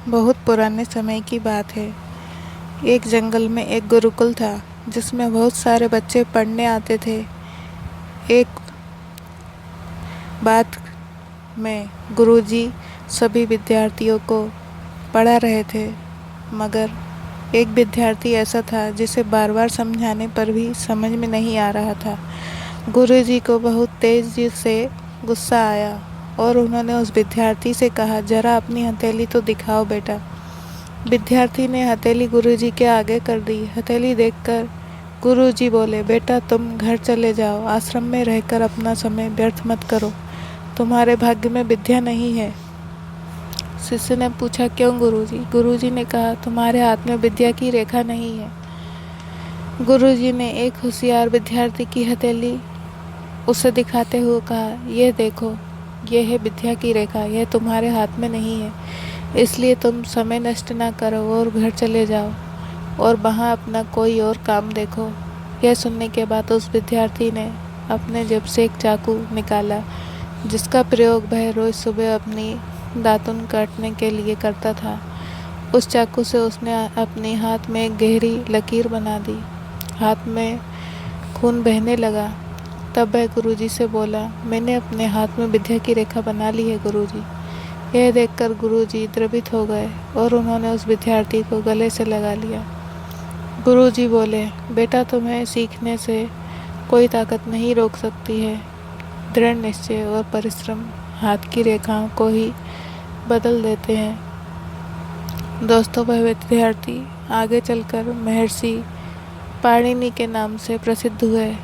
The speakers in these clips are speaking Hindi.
बहुत पुराने समय की बात है। एक जंगल में एक गुरुकुल था जिसमें बहुत सारे बच्चे पढ़ने आते थे। एक बात में गुरुजी सभी विद्यार्थियों को पढ़ा रहे थे, मगर एक विद्यार्थी ऐसा था जिसे बार बार समझाने पर भी समझ में नहीं आ रहा था। गुरुजी को बहुत तेज़ी से गुस्सा आया और उन्होंने उस विद्यार्थी से कहा, जरा अपनी हथेली तो दिखाओ बेटा। विद्यार्थी ने हथेली गुरुजी के आगे कर दी। हथेली देखकर गुरुजी बोले, बेटा तुम घर चले जाओ, आश्रम में रहकर अपना समय व्यर्थ मत करो, तुम्हारे भाग्य में विद्या नहीं है। शिष्य ने पूछा, क्यों गुरुजी? गुरुजी ने कहा, तुम्हारे हाथ में विद्या की रेखा नहीं है। गुरुजी ने एक होशियार विद्यार्थी की हथेली उसे दिखाते हुए कहा, ये देखो, ये है विद्या की रेखा, यह तुम्हारे हाथ में नहीं है, इसलिए तुम समय नष्ट ना करो और घर चले जाओ और वहाँ अपना कोई और काम देखो। यह सुनने के बाद उस विद्यार्थी ने अपने जेब से एक चाकू निकाला जिसका प्रयोग वह रोज़ सुबह अपनी दातुन काटने के लिए करता था। उस चाकू से उसने अपने हाथ में एक गहरी लकीर बना दी। हाथ में खून बहने लगा। तब वह गुरुजी से बोला, मैंने अपने हाथ में विद्या की रेखा बना ली है गुरुजी। यह देखकर गुरुजी द्रवित हो गए और उन्होंने उस विद्यार्थी को गले से लगा लिया। गुरुजी बोले, बेटा तुम्हें सीखने से कोई ताकत नहीं रोक सकती है। दृढ़ निश्चय और परिश्रम हाथ की रेखाओं को ही बदल देते हैं। दोस्तों, वह विद्यार्थी आगे चलकर महर्षि पाणिनि के नाम से प्रसिद्ध हुए,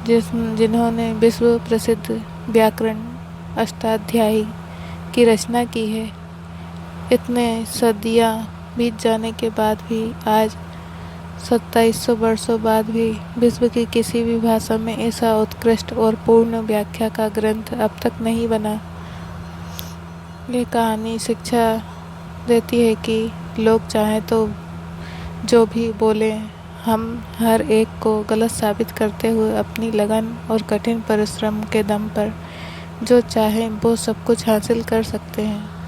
जिन्होंने विश्व प्रसिद्ध व्याकरण अष्टाध्यायी की रचना की है। इतने सदियां बीत जाने के बाद भी आज 2700 वर्षों बाद भी विश्व की किसी भी भाषा में ऐसा उत्कृष्ट और पूर्ण व्याख्या का ग्रंथ अब तक नहीं बना। ये कहानी शिक्षा देती है कि लोग चाहें तो जो भी बोलें, हम हर एक को गलत साबित करते हुए अपनी लगन और कठिन परिश्रम के दम पर जो चाहें वो सब कुछ हासिल कर सकते हैं।